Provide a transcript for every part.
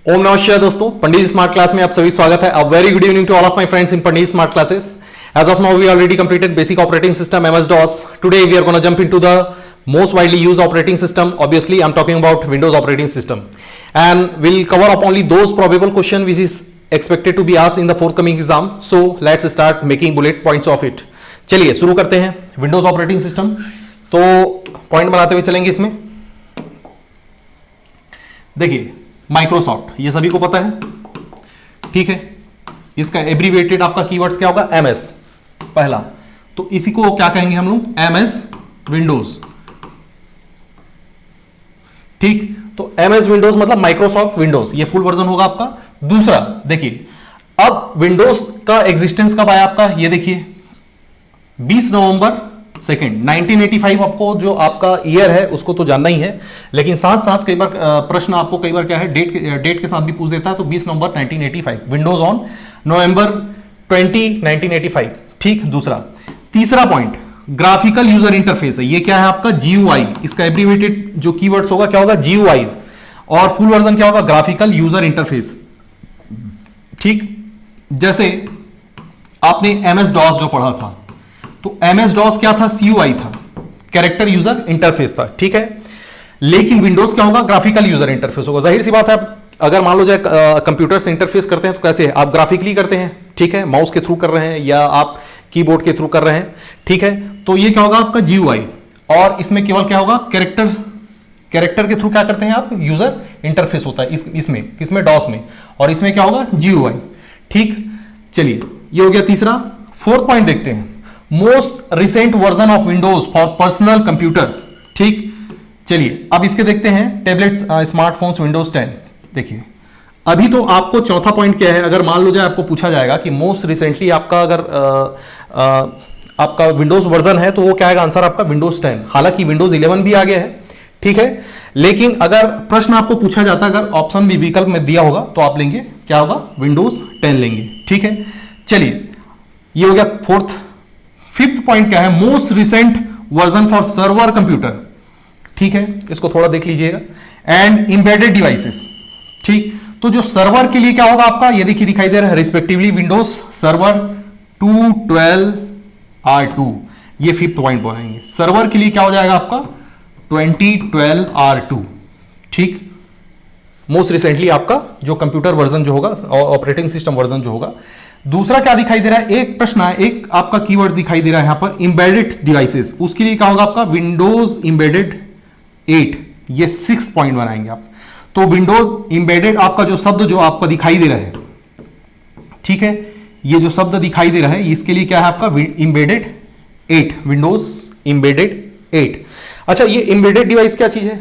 ओम नमः शिवाय दोस्तों, पंडित स्मार्ट क्लास में आप सभी स्वागत है। A very good evening to all of my friends in Pandit smart classes. As of now, we already completed basic operating system MS-DOS. Today we are going to jump into the most widely used operating system. Obviously, I'm talking about Windows operating system, and we'll cover up only those probable question which is expected to be asked in the forthcoming exam. So let's start making bullet points of it. चलिए शुरू करते हैं Windows operating system. तो point बनाते हुए चलेंगे इसमें. देखिए माइक्रोसॉफ्ट, ये सभी को पता है, ठीक है. इसका एब्रीविएटेड आपका कीवर्ड्स क्या होगा? एमएस पहला. तो इसी को क्या कहेंगे हम लोग? MS Windows. ठीक, तो एमएस विंडोज मतलब माइक्रोसॉफ्ट विंडोज, ये फुल वर्जन होगा आपका. दूसरा देखिए, अब विंडोज का एग्जिस्टेंस कब आया आपका? ये देखिए 20 नवंबर 1985. आपको जो आपका ईयर है उसको तो जानना ही है, लेकिन साथ साथ कई बार प्रश्न आपको कई बार क्या है डेट के साथ भी पूछ देता है. तो 20 नवंबर 1985, विंडोज ऑन नवंबर 20 1985. ठीक, दूसरा. तीसरा पॉइंट ग्राफिकल यूजर इंटरफेस है. ये क्या है आपका? जीयूआई. इसका एब्रीविएटेड जो कीवर्ड्स होगा क्या होगा? जीयूआई. और फुल वर्जन क्या होगा? Graphical user interface. ठीक, जैसे आपने एमएस डॉस जो पढ़ा था, तो एमएस डॉस क्या था? सीयूआई था, कैरेक्टर यूजर इंटरफेस था. ठीक है, लेकिन विंडोज क्या होगा? ग्राफिकल यूजर इंटरफेस होगा. जाहिर सी बात है, आप अगर मान लो जाए कंप्यूटर से इंटरफेस करते हैं तो कैसे आप ग्राफिकली करते हैं, ठीक है, माउस के थ्रू कर रहे हैं या आप कीबोर्ड के थ्रू कर रहे हैं. ठीक है, तो ये क्या होगा आपका? जीयूआई. और इसमें केवल क्या होगा? कैरेक्टर के थ्रू क्या करते हैं आप? यूजर इंटरफेस होता है इसमें किसमें? डॉस में. और इसमें क्या होगा? जीयूआई. ठीक, चलिए ये हो गया तीसरा. फोर्थ पॉइंट देखते हैं, most recent version of Windows for personal computers. ठीक, चलिए अब इसके देखते हैं. Tablets, smartphones, Windows 10. देखिए अभी तो आपको चौथा पॉइंट क्या है, अगर मान लो जाए आपको पूछा जाएगा कि मोस्ट रिसेंटली आपका अगर आपका विंडोज वर्जन है तो वो क्या आएगा? आंसर आपका विंडोज 10. हालांकि विंडोज 11 भी आ गया है, ठीक है, लेकिन अगर प्रश्न आपको पूछा जाता है, अगर ऑप्शन भी विकल्प में दिया होगा तो आप लेंगे क्या होगा? विंडोज 10 लेंगे. ठीक है, चलिए ये हो गया फोर्थ. फिफ्थ पॉइंट क्या है? Most recent version for server computer. ठीक है, इसको थोड़ा देख लीजिएगा. And embedded devices. ठीक, तो जो सर्वर के लिए क्या होगा आपका? ये देखिए दिखाई दे रहा है, रिस्पेक्टिवली विंडोज सर्वर 212 R2. ये फिफ्थ पॉइंट बनाएंगे. सर्वर के लिए क्या हो जाएगा आपका? 2012 R2. ठीक, मोस्ट रिसेंटली आपका जो कंप्यूटर वर्जन जो होगा, ऑपरेटिंग सिस्टम वर्जन जो होगा. दूसरा क्या दिखाई दे रहा है? एक प्रश्न है, एक आपका कीवर्ड दिखाई दे रहा है यहां पर, एम्बेडेड डिवाइसेस. उसके लिए क्या होगा आपका? Windows embedded 8. ये 6 पॉइंट बनाएंगे आप. तो विंडोज एम्बेडेड आपका जो शब्द जो आपको दिखाई दे रहा है, ठीक है, ये जो शब्द दिखाई दे रहा है इसके लिए क्या है आपका? Embedded 8, Windows embedded 8. अच्छा, ये एम्बेडेड डिवाइस क्या चीज है?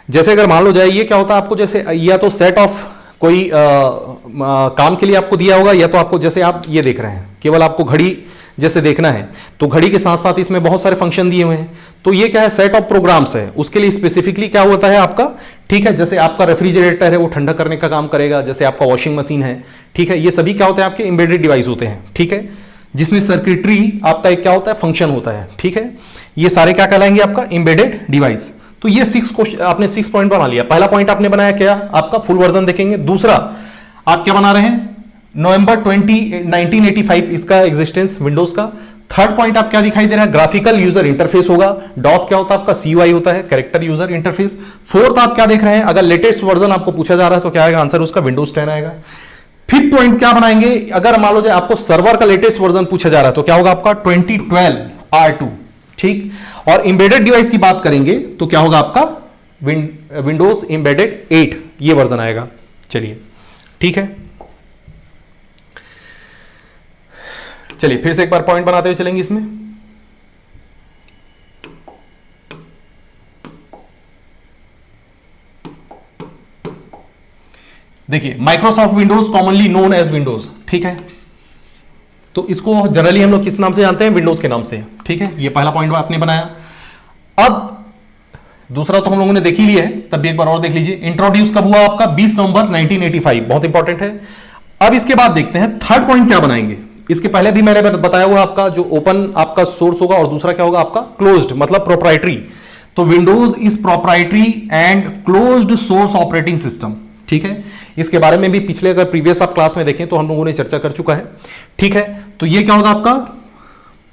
जैसे अगर मान लो जाए ये क्या होता है आपको, जैसे या तो सेट ऑफ कोई काम के लिए आपको दिया होगा, या तो आपको जैसे आप ये देख रहे हैं, केवल आपको घड़ी जैसे देखना है तो घड़ी के साथ साथ इसमें बहुत सारे फंक्शन दिए हुए हैं. तो ये क्या है? सेट ऑफ प्रोग्राम्स है. उसके लिए स्पेसिफिकली क्या होता है आपका? ठीक है, जैसे आपका रेफ्रिजरेटर है वो ठंडा करने का काम करेगा, जैसे आपका वॉशिंग मशीन है, ठीक है, ये सभी क्या होते हैं? आपके एम्बेडेड डिवाइस होते हैं. ठीक है, जिसमें सर्किटरी आपका एक क्या होता है? फंक्शन होता है. ठीक है, ये सारे क्या कहलाएंगे? आपका एम्बेडेड डिवाइस. तो ये 6 क्वेश्चन आपने 6 पॉइंट बना लिया. पहला पॉइंट आपने बनाया क्या? आपका फुल वर्जन देखेंगे. दूसरा आप क्या बना रहे हैं? नवंबर 20 1985 इसका एग्जिस्टेंस विंडोज का. थर्ड पॉइंट आप क्या दिखाई दे रहा है? ग्राफिकल यूजर इंटरफेस होगा. डॉस क्या होता है आपका? सीयूआई होता है, कैरेक्टर यूजर इंटरफेस. फोर्थ आप क्या देख रहे हैं? अगर लेटेस्ट वर्जन आपको पूछा जा रहा है तो क्या आएगा? आंसर उसका विंडोज 10 आएगा. फिफ्थ पॉइंट क्या बनाएंगे? अगर मान लो जाए आपको सर्वर का लेटेस्ट वर्जन पूछा जा रहा है तो क्या होगा आपका? 2012 R2. ठीक, और एम्बेडेड डिवाइस की बात करेंगे तो क्या होगा आपका? विंडोज एम्बेडेड 8 ये वर्जन आएगा. चलिए ठीक है, चलिए फिर से एक बार पॉइंट बनाते हुए चलेंगे इसमें. देखिए Microsoft Windows commonly known as Windows. ठीक है, तो इसको जनरली हम लोग किस नाम से जानते हैं? विंडोज के नाम से. ठीक है, ये पहला पॉइंट आपने बनाया. अब दूसरा तो हम लोगों ने देख ही लिया है, तब भी एक बार और देख लीजिए. इंट्रोड्यूस कब हुआ आपका? 20 नवंबर 1985. बहुत इंपॉर्टेंट है. अब इसके बाद देखते हैं थर्ड पॉइंट क्या बनाएंगे. इसके पहले भी मैंने बताया हुआ आपका जो ओपन आपका सोर्स होगा, और दूसरा क्या होगा आपका? क्लोज्ड मतलब प्रोप्राइटरी. तो Windows is proprietary and closed source operating system. ठीक है, इसके बारे में भी पिछले अगर प्रीवियस आप क्लास में देखें तो हम लोगों ने चर्चा कर चुका है। ठीक है, तो ये क्या होगा आपका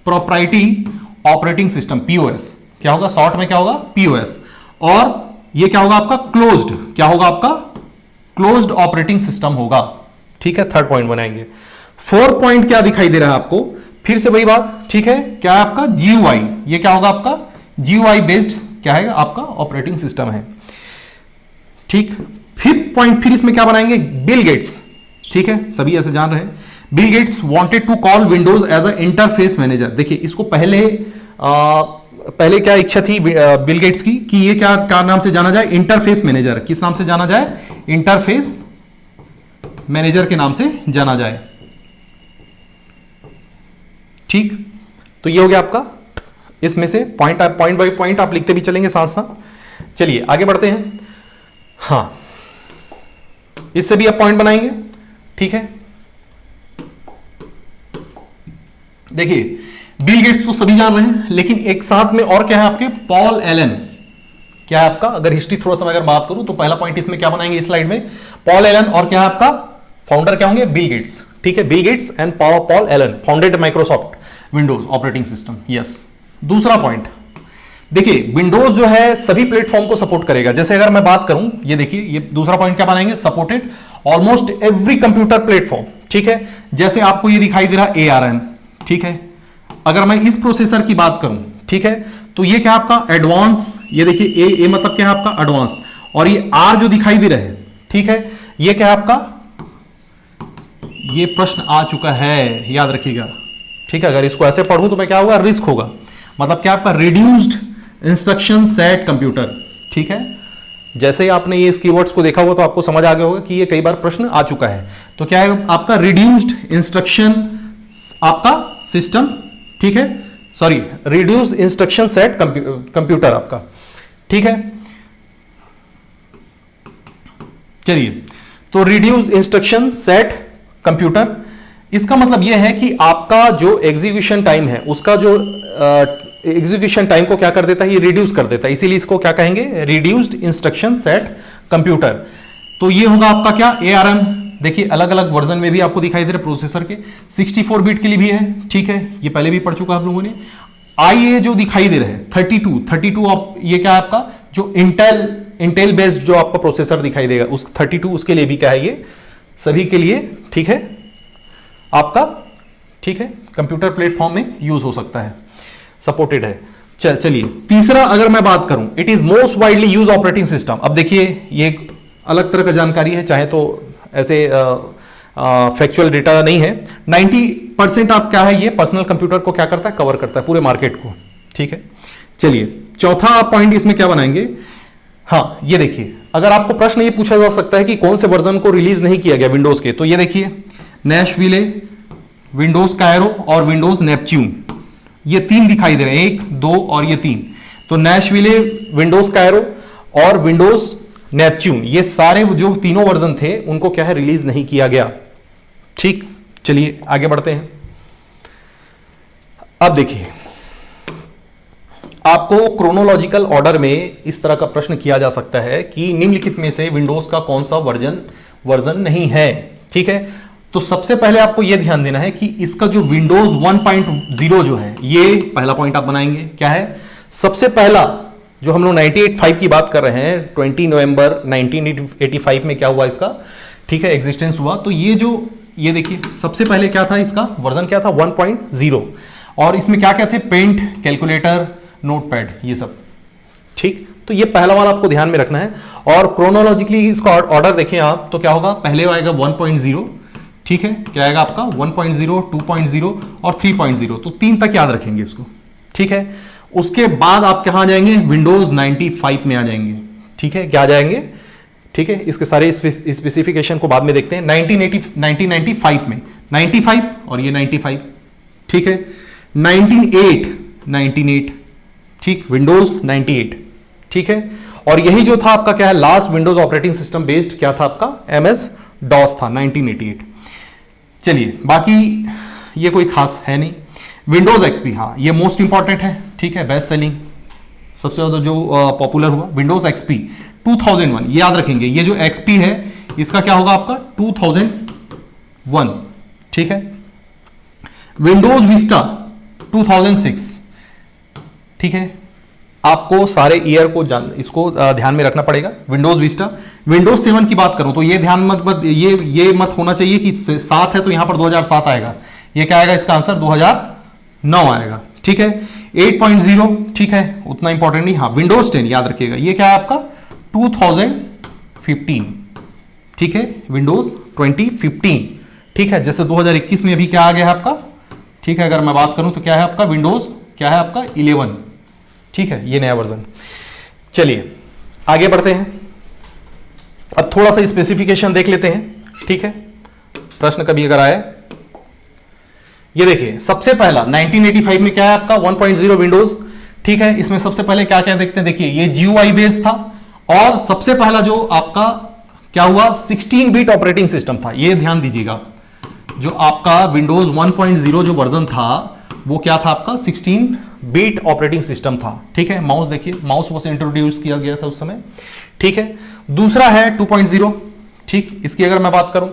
प्रोप्राइटी ऑपरेटिंग सिस्टम, पीओएस। क्या होगा शॉर्ट में, क्या होगा पीओएस। और ये क्या होगा आपका क्लोज्ड, क्या होगा आपका क्लोज्ड ऑपरेटिंग सिस्टम होगा। ठीक है, थर्ड पॉइंट बनाएंगे। फोर्थ पॉइंट क्या दिखाई दे रहा है आपको, फिर से वही बात। ठीक है, क्या है आपका जीयूआई, ये क्या होगा आपका जीयूआई बेस्ड क्या है आपका ऑपरेटिंग सिस्टम है। ठीक, फिफ्थ पॉइंट फिर इसमें क्या बनाएंगे, बिल गेट्स। ठीक है, सभी ऐसे जान रहे हैं। Bill Gates wanted to call Windows as a interface manager. देखिए इसको पहले क्या इच्छा थी बिल गेट्स की कि ये क्या नाम से जाना जाए, इंटरफेस मैनेजर। किस नाम से जाना जाए, इंटरफेस मैनेजर के नाम से जाना जाए। ठीक, तो ये हो गया आपका, इसमें से पॉइंट बाय पॉइंट आप लिखते भी चलेंगे साथ साथ। चलिए आगे बढ़ते हैं। हां, इससे भी आप पॉइंट बनाएंगे। ठीक है, देखिए बिल गेट्स तो सभी जान रहे हैं, लेकिन एक साथ में और क्या है आपके, पॉल एलन। क्या है आपका, अगर हिस्ट्री थोड़ा सा अगर बात करूं तो पहला पॉइंट इसमें क्या बनाएंगे इस स्लाइड में, पॉल एलन। और क्या है आपका फाउंडर क्या होंगे, बिल गेट्स। ठीक है, Bill Gates and Paul Allen founded Microsoft Windows operating system. Yes, दूसरा पॉइंट देखिए, विंडोज जो है सभी प्लेटफॉर्म को सपोर्ट करेगा। जैसे अगर मैं बात करूं, ये देखिए, ये दूसरा पॉइंट क्या बनाएंगे, supported almost every computer platform. ठीक है, जैसे आपको ये दिखाई दे रहा ARM। ठीक है, अगर मैं इस प्रोसेसर की बात करूं, ठीक है, तो ये क्या आपका एडवांस, ये देखिए ए मतलब क्या है आपका एडवांस, और ये R जो दिखाई दे रहा है, ठीक है, ये क्या है आपका, ये प्रश्न आ चुका है, याद रखिएगा। ठीक है, अगर इसको ऐसे पढ़ूं तो मैं क्या होगा, रिस्क होगा। मतलब क्या आपका रिड्यूस्ड इंस्ट्रक्शन सेट कंप्यूटर। ठीक है, जैसे ही आपने ये कीवर्ड्स को देखा होगा तो आपको समझ आ गया होगा कि ये कई बार प्रश्न आ चुका है। तो क्या है आपका रिड्यूस्ड इंस्ट्रक्शन आपका सिस्टम। ठीक है, sorry, reduce instruction set computer आपका। ठीक है, चलिए, तो रिड्यूस इंस्ट्रक्शन सेट कंप्यूटर, इसका मतलब यह है कि आपका जो एग्जीक्यूशन टाइम है, उसका जो एग्जीक्यूशन टाइम को क्या कर देता है, ये रिड्यूस कर देता है। इसीलिए इसको क्या कहेंगे, रिड्यूस्ड इंस्ट्रक्शन सेट कंप्यूटर। तो ये होगा आपका क्या, ARM। देखिए अलग अलग वर्जन में भी आपको दिखाई दे रहे प्रोसेसर के, 64 बिट के लिए भी है। ठीक है, ये पहले भी पढ़ चुका आप लोगों ने। IA जो दिखाई दे रहा है 32 आप, ये क्या है आपका जो इंटेल बेस्ड जो आपका प्रोसेसर दिखाई देगा, उस 32 उसके लिए भी क्या है, ये सभी के लिए ठीक है आपका। ठीक है, कंप्यूटर प्लेटफॉर्म में यूज हो सकता है, सपोर्टेड है। चलिए तीसरा अगर मैं बात करूं, it is most widely use operating system. अब देखिए ये एक अलग तरह का जानकारी है, चाहे तो ऐसे फैक्चुअल डेटा नहीं है। 90% आप क्या है, ये पर्सनल कंप्यूटर को क्या करता है, कवर करता है पूरे मार्केट को। ठीक है, चलिए चौथा पॉइंट इसमें क्या बनाएंगे। हाँ, ये देखिए, अगर आपको प्रश्न ये पूछा जा सकता है कि कौन से वर्जन को रिलीज नहीं किया गया विंडोज के, तो ये देखिए नैशविले, विंडोज कायरो और विंडोज नेपच्यून, ये तीन दिखाई दे रहे हैं, 1, 2 और ये 3। तो नैशविले, विंडोज कायरो और विंडोज नेपच्यून, ये सारे जो तीनों वर्जन थे उनको क्या है, रिलीज नहीं किया गया। ठीक, चलिए आगे बढ़ते हैं। अब देखिए, आपको क्रोनोलॉजिकल ऑर्डर में इस तरह का प्रश्न किया जा सकता है कि निम्नलिखित में से विंडोज का कौन सा वर्जन नहीं है। ठीक है, तो सबसे पहले आपको यह ध्यान देना है कि इसका जो विंडोज 1.0 जो है, ये पहला पॉइंट आप बनाएंगे। क्या है, सबसे पहला जो हम लोग 98.5 की बात कर रहे हैं, 20 नवंबर 1985 में क्या हुआ इसका, ठीक है, एग्जिस्टेंस हुआ। तो ये देखिए सबसे पहले क्या था, इसका वर्जन क्या था, 1.0। और इसमें क्या क्या थे, पेंट, कैलकुलेटर, नोटपैड, ये सब। ठीक, तो ये पहला वाला आपको ध्यान में रखना है। और क्रोनोलॉजिकली इसका ऑर्डर देखें आप, तो क्या होगा, पहले आएगा 1.0। ठीक है, क्या आएगा आपका 1.0, 2.0 और 3.0, तो 3 तक याद रखेंगे इसको। ठीक है, उसके बाद आप कहां आ जाएंगे, विंडोज 95 में आ जाएंगे। ठीक है, क्या आ जाएंगे, ठीक है, इसके सारे स्पेसिफिकेशन को बाद में देखते हैं। 1995 में 95 और ये 95। ठीक है, 98, ठीक, विंडोज 98। ठीक है, और यही जो था आपका क्या है, last Windows operating system based क्या था आपका, MS DOS था 1988। चलिए बाकी ये कोई खास है नहीं। विंडोज XP, हाँ ये मोस्ट इंपॉर्टेंट है। ठीक है, बेस्ट सेलिंग, सबसे ज्यादा जो पॉपुलर हुआ विंडोज XP 2001, ये याद रखेंगे। ये जो XP है इसका क्या होगा आपका 2001, ठीक है। विंडोज विस्टा 2006, ठीक है। आपको सारे ईयर को इसको ध्यान में रखना पड़ेगा। विंडोज विस्टा, विंडोज 7 की बात करूं तो ये ध्यान मत ये मत होना चाहिए कि 7 है तो यहां पर 2007 आएगा, ये क्या आएगा, इसका आंसर 2009 आएगा, ठीक है। 8.0, ठीक है, उतना इंपॉर्टेंट नहीं। हाँ, विंडोज 10 याद रखिएगा, ये क्या है आपका 2015, ठीक है, विंडोज 2015, ठीक है। जैसे 2021 में अभी क्या आ गया है आपका, ठीक है, अगर मैं बात करूं तो क्या है आपका विंडोज, क्या है आपका 11, ठीक है, ये नया वर्जन। चलिए आगे बढ़ते हैं, अब थोड़ा सा स्पेसिफिकेशन देख लेते हैं, ठीक है, प्रश्न कभी अगर आए। ये देखिए सबसे पहला 1985 में क्या है आपका 1.0 विंडोज, ठीक है। इसमें सबसे पहले क्या क्या देखते हैं, देखिए ये GUI बेस्ड था, और सबसे पहला जो आपका क्या हुआ 16 बिट ऑपरेटिंग सिस्टम था। ये ध्यान दीजिएगा, जो आपका विंडोज 1.0 जो वर्जन था वो क्या था आपका 16 बिट ऑपरेटिंग सिस्टम था, ठीक है। माउस देखिए, माउस वो इंट्रोड्यूस किया गया था उस समय, ठीक है। दूसरा है 2.0, ठीक, इसकी अगर मैं बात करूं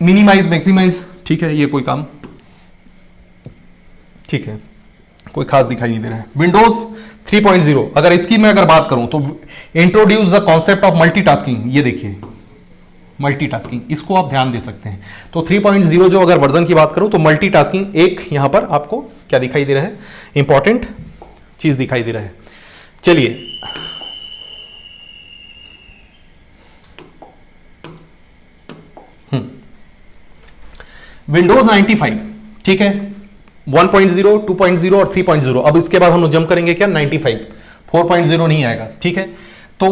मिनिमाइज मैक्सिमाइज, ठीक है, ये कोई काम, ठीक है, कोई खास दिखाई नहीं दे रहा है। विंडोज 3.0 अगर इसकी मैं अगर बात करूं तो introduce the concept of multitasking, ये देखिए मल्टीटास्किंग, इसको आप ध्यान दे सकते हैं। तो 3.0 जो अगर वर्जन की बात करूं तो मल्टीटास्किंग एक यहां पर आपको क्या दिखाई दे रहा है, इंपॉर्टेंट चीज दिखाई दे रहा है। चलिए विंडोज 95, ठीक है, 1.0, 2.0 और 3.0। अब इसके बाद हम लोग जंप करेंगे क्या 95, 4.0 नहीं आएगा, ठीक है। तो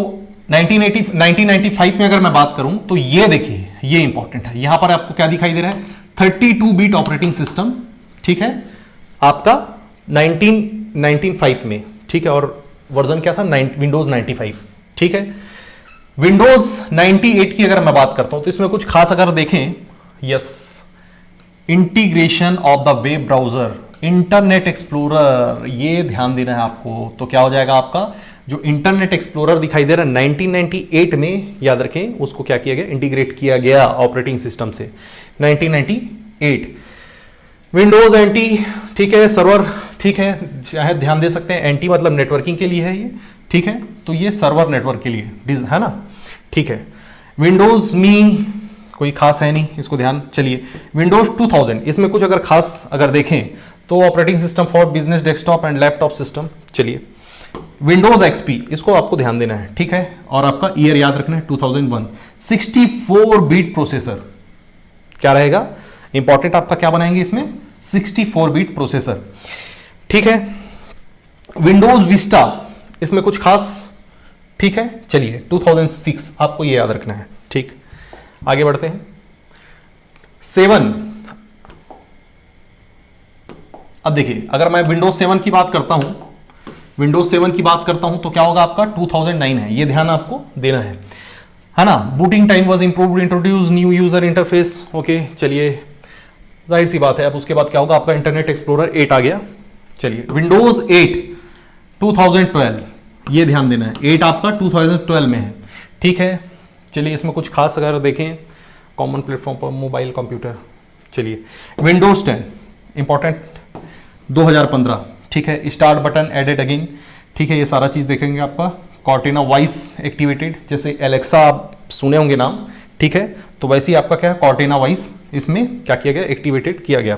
1995 में अगर मैं बात करूं तो ये देखिए, ये इंपॉर्टेंट है, यहां पर आपको क्या दिखाई दे रहा है 32 बिट ऑपरेटिंग सिस्टम, ठीक है, आपका 1995 में, ठीक है, और वर्जन क्या था विंडोज 95, ठीक है। विंडोज 98 की अगर मैं बात करता हूं तो इसमें कुछ खास अगर देखें, yes, integration of the web browser, internet explorer, ये ध्यान देना है आपको। तो क्या हो जाएगा आपका जो इंटरनेट एक्सप्लोरर दिखाई दे रहा है 1998 में, याद रखें उसको क्या किया गया, इंटीग्रेट किया गया ऑपरेटिंग सिस्टम से 1998। विंडोज एंटी, ठीक है, सर्वर, ठीक है, चाहे ध्यान दे सकते हैं, एंटी मतलब नेटवर्किंग के लिए है ये, ठीक है, तो ये सर्वर नेटवर्क के लिए है ना, ठीक है। विंडोज मी कोई खास है नहीं, इसको ध्यान। चलिए विंडोज 2000, इसमें कुछ अगर खास अगर देखें तो operating system for business desktop and laptop system. चलिए विंडोज एक्सपी, इसको आपको ध्यान देना है, ठीक है, और आपका ईयर याद रखना है 2001। 64 बिट प्रोसेसर क्या रहेगा, इंपॉर्टेंट आपका क्या बनाएंगे इसमें 64 बिट प्रोसेसर, ठीक है। विंडोज विस्टा, इसमें कुछ खास, ठीक है। चलिए 2006 आपको ये याद रखना है, ठीक। आगे बढ़ते हैं 7। अब देखिए अगर मैं विंडोज 7 की बात करता हूं, विंडोज 7 की बात करता हूं तो क्या होगा आपका 2009 है, ये ध्यान आपको देना है ना। Booting time was improved, introduce new user interface, okay. चलिए जाहिर सी बात है, अब उसके बाद क्या होगा आपका इंटरनेट एक्सप्लोरर 8 आ गया। चलिए विंडोज 8 2012, ये ध्यान देना है, 8 आपका 2012 में है, ठीक है। चलिए इसमें कुछ खास अगर देखें, कॉमन प्लेटफॉर्म पर मोबाइल कंप्यूटर। चलिए विंडोज 10 इंपॉर्टेंट 2015, ठीक है। स्टार्ट बटन एडेड अगेन, ठीक है, ये सारा चीज देखेंगे आपका। कॉर्टेना वॉइस एक्टिवेटेड, जैसे एलेक्सा आप सुने होंगे नाम, ठीक है, तो वैसे ही आपका क्या है कॉर्टेना वॉइस इसमें क्या किया गया, एक्टिवेटेड किया गया।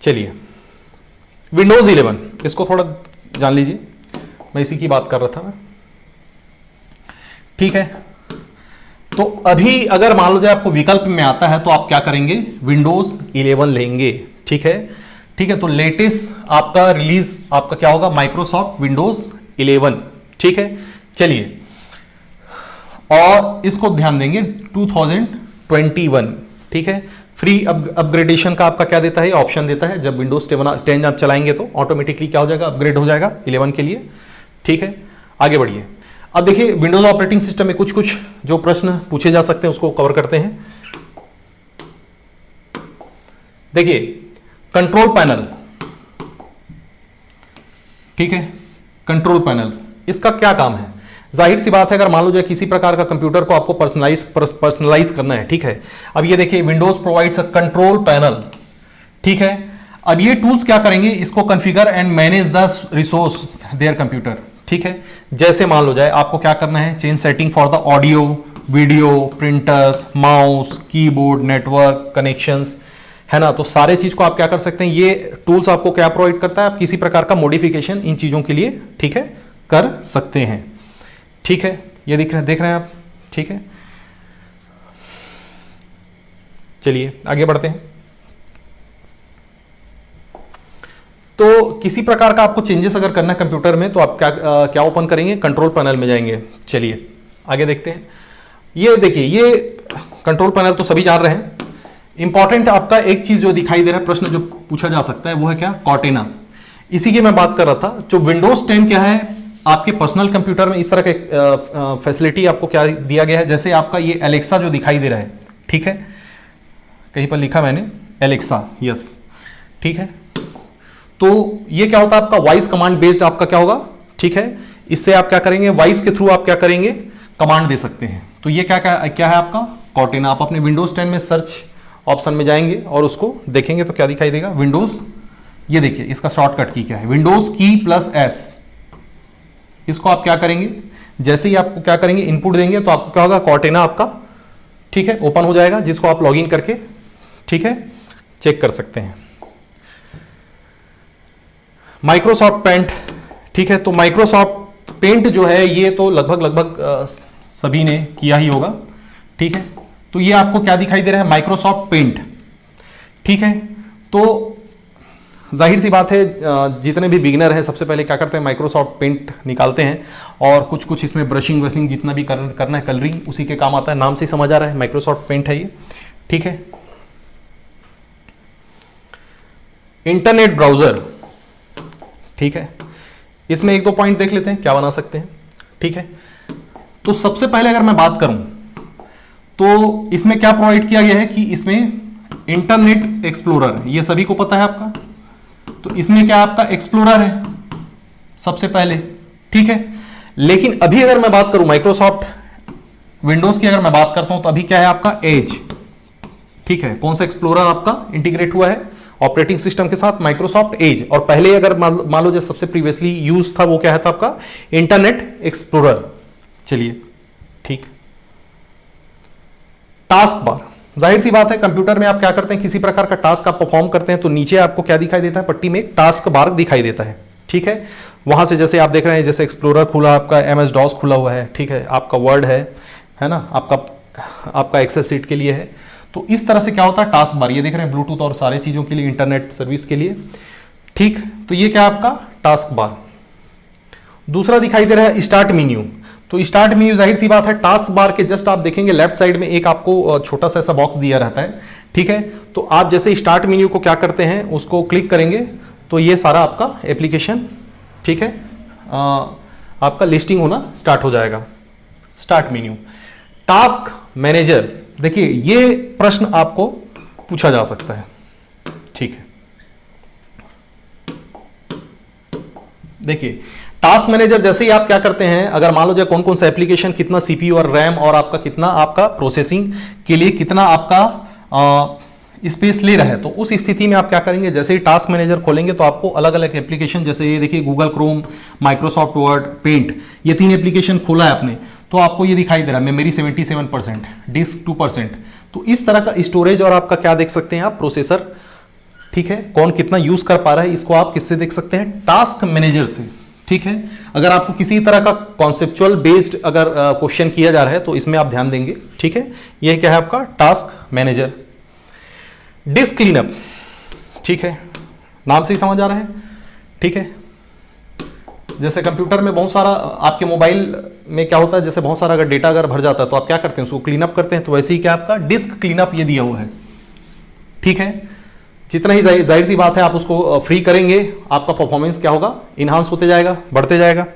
चलिए विंडोज 11, इसको थोड़ा जान लीजिए, मैं इसी की बात कर रहा था, ठीक है। तो अभी अगर मान लो जाए आपको विकल्प में आता है तो आप क्या करेंगे, विंडोज 11 लेंगे, ठीक है, ठीक है। तो लेटेस्ट आपका रिलीज आपका क्या होगा, माइक्रोसॉफ्ट विंडोज 11, ठीक है। चलिए और इसको ध्यान देंगे 2021, ठीक है। फ्री अपग्रेडेशन का आपका क्या देता है, ऑप्शन देता है, जब विंडोज 10 आप चलाएंगे तो ऑटोमेटिकली क्या हो जाएगा, अपग्रेड हो जाएगा 11 के लिए, ठीक है। आगे बढ़िए, अब देखिए विंडोज ऑपरेटिंग सिस्टम में कुछ कुछ जो प्रश्न पूछे जा सकते हैं उसको कवर करते हैं। देखिए कंट्रोल पैनल, ठीक है, कंट्रोल पैनल इसका क्या काम है। जाहिर सी बात है, अगर मान लो जाए किसी प्रकार का कंप्यूटर को आपको पर्सनलाइज करना है, ठीक है। अब ये देखिए Windows provides a control panel, ठीक है। अब ये टूल्स क्या करेंगे, इसको configure and manage the resource there computer, ठीक है। जैसे मान लो जाए आपको क्या करना है, change setting for the audio, video, printers, mouse, keyboard, network connections, है ना। तो सारे चीज को आप क्या कर सकते हैं, ये टूल्स आपको क्या प्रोवाइड करता है, आप किसी प्रकार का मॉडिफिकेशन इन चीजों के लिए, ठीक है, कर सकते हैं, ठीक है। ये देख रहे हैं आप, ठीक है। चलिए आगे बढ़ते हैं। तो किसी प्रकार का आपको चेंजेस अगर करना है कंप्यूटर में, तो आप क्या ओपन करेंगे, कंट्रोल पैनल में जाएंगे। चलिए आगे देखते हैं। ये देखिए, ये कंट्रोल पैनल तो सभी जान रहे हैं। इंपॉर्टेंट आपका एक चीज जो दिखाई दे रहा है, प्रश्न जो पूछा जा सकता है वो है क्या, कॉर्टेना। इसी की मैं बात कर रहा था। जो विंडोज 10 क्या है, आपके पर्सनल कंप्यूटर में इस तरह के फैसिलिटी आपको क्या दिया गया है, जैसे आपका ये एलेक्सा जो दिखाई दे रहा है, ठीक है, कहीं पर लिखा मैंने एलेक्सा, यस, ठीक है। तो ये क्या होता है आपका वॉइस कमांड बेस्ड आपका क्या होगा, ठीक है। इससे आप क्या करेंगे, वॉइस के थ्रू आप क्या करेंगे, कमांड दे सकते हैं। तो ये क्या क्या है आपका कॉर्टेना। आप अपने विंडोज 10 में सर्च ऑप्शन में जाएंगे और उसको देखेंगे तो क्या दिखाई देगा, विंडोज, ये देखिए इसका शॉर्टकट की क्या है, विंडोज की प्लस एस। इसको आप क्या करेंगे, जैसे ही आपको क्या करेंगे, इनपुट देंगे तो आपको क्या होगा, कॉर्टेना आपका, ठीक है, ओपन हो जाएगा, जिसको आप लॉगिन करके, ठीक है, चेक कर सकते हैं। माइक्रोसॉफ्ट पेंट, ठीक है। तो माइक्रोसॉफ्ट पेंट जो है ये तो लगभग सभी ने किया ही होगा, ठीक है। तो ये आपको क्या दिखाई दे रहा है, माइक्रोसॉफ्ट पेंट, ठीक है। तो जाहिर सी बात है, जितने भी बिगिनर हैं सबसे पहले क्या करते हैं, माइक्रोसॉफ्ट पेंट निकालते हैं और कुछ इसमें ब्रशिंग वशिंग जितना भी करना है, कलरिंग उसी के काम आता है। नाम से ही समझ आ रहा है माइक्रोसॉफ्ट पेंट है ये, ठीक है। इंटरनेट ब्राउजर, ठीक है। इसमें एक दो पॉइंट देख लेते हैं क्या बना सकते हैं, ठीक है। तो सबसे पहले अगर मैं बात करूं तो इसमें क्या प्रोवाइड किया गया है कि इसमें इंटरनेट एक्सप्लोरर, ये सभी को पता है आपका। तो इसमें क्या आपका एक्सप्लोरर है सबसे पहले, ठीक है। लेकिन अभी अगर मैं बात करूं माइक्रोसॉफ्ट विंडोज की, अगर मैं बात करता हूं तो अभी क्या है आपका एज, ठीक है। कौन सा एक्सप्लोरर आपका इंटीग्रेट हुआ है ऑपरेटिंग सिस्टम के साथ, माइक्रोसॉफ्ट एज। और पहले अगर मान लो जो सबसे प्रीवियसली यूज था वो क्या था आपका, इंटरनेट एक्सप्लोरर। चलिए ठीक। टास्क बार, जाहिर सी बात है कंप्यूटर में आप क्या करते हैं, किसी प्रकार का टास्क आप परफॉर्म करते हैं तो नीचे आपको क्या दिखाई देता है, पट्टी में एक टास्क बार दिखाई देता है, ठीक है। वहां से जैसे आप देख रहे हैं, जैसे एक्सप्लोरर खुला, आपका MS DOS खुला हुआ है, ठीक है, आपका वर्ड है ना, आपका एक्सेल सीट के लिए है। तो इस तरह से क्या होता है टास्क बार, ये देख रहे हैं ब्लूटूथ और सारे चीजों के लिए, इंटरनेट सर्विस के लिए, ठीक। तो ये क्या आपका टास्क बार। दूसरा दिखाई दे रहा है स्टार्ट मेन्यू। तो स्टार्ट मेन्यू जाहिर सी बात है टास्क बार के जस्ट आप देखेंगे लेफ्ट साइड में एक आपको छोटा सा ऐसा बॉक्स दिया रहता है, ठीक है। तो आप जैसे स्टार्ट मेन्यू को क्या करते हैं, उसको क्लिक करेंगे तो ये सारा आपका एप्लीकेशन, ठीक है, आपका लिस्टिंग होना स्टार्ट हो जाएगा। Start menu. टास्क मैनेजर, देखिए ये प्रश्न आपको पूछा जा सकता है, ठीक है। देखिए टास्क मैनेजर जैसे ही आप क्या करते हैं, अगर मान लो कौन कौन सा एप्लीकेशन कितना सीपीयू और रैम और आपका कितना आपका प्रोसेसिंग के लिए कितना आपका स्पेस ले रहा है, तो उस स्थिति में आप क्या करेंगे, जैसे ही टास्क मैनेजर खोलेंगे तो आपको अलग अलग एप्लीकेशन, जैसे ये देखिए Google Chrome, Microsoft Word, paint, ये 3 एप्लीकेशन खोला है आपने, तो आपको ये दिखाई दे रहा है मेमोरी 77%, डिस्क 2%। तो इस तरह का स्टोरेज और आपका क्या देख सकते हैं आप, प्रोसेसर, ठीक है, कौन कितना यूज कर पा रहा है, इसको आप किससे देख सकते हैं, टास्क मैनेजर से, ठीक है। अगर आपको किसी तरह का कॉन्सेप्चुअल बेस्ड अगर क्वेश्चन किया जा रहा है तो इसमें आप ध्यान देंगे, ठीक है। यह क्या है आपका टास्क मैनेजर। डिस्क क्लीनअप, ठीक है, नाम से ही समझ आ रहा है, ठीक है। जैसे कंप्यूटर में बहुत सारा आपके मोबाइल में क्या होता है, जैसे बहुत सारा अगर डेटा अगर भर जाता है तो आप क्या करते हैं, उसको क्लीनअप करते हैं, तो वैसे ही क्या आपका डिस्क क्लीनअप ये दिया हुआ है, ठीक है। जितना ही जाहिर सी बात है आप उसको फ्री करेंगे, आपका परफॉर्मेंस क्या होगा, इनहांस होते जाएगा, बढ़ते जाएगा।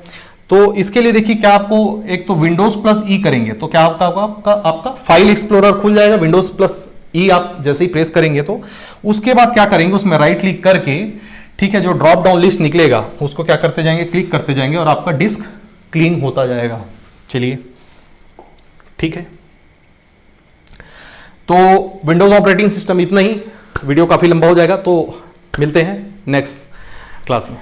तो इसके लिए देखिए क्या आपको, एक तो विंडोज प्लस ई करेंगे तो क्या होगा, आपका फाइल एक्सप्लोरर खुल जाएगा। विंडोज प्लस ई आप जैसे ही प्रेस करेंगे तो उसके बाद क्या करेंगे, उसमें राइट क्लिक करके, ठीक है, जो ड्रॉप डाउन लिस्ट निकलेगा उसको क्या करते जाएंगे, क्लिक करते जाएंगे और आपका डिस्क क्लीन होता जाएगा, चलिए ठीक है, तो विंडोज ऑपरेटिंग सिस्टम इतना ही, वीडियो काफी लंबा हो जाएगा, तो मिलते हैं नेक्स्ट क्लास में।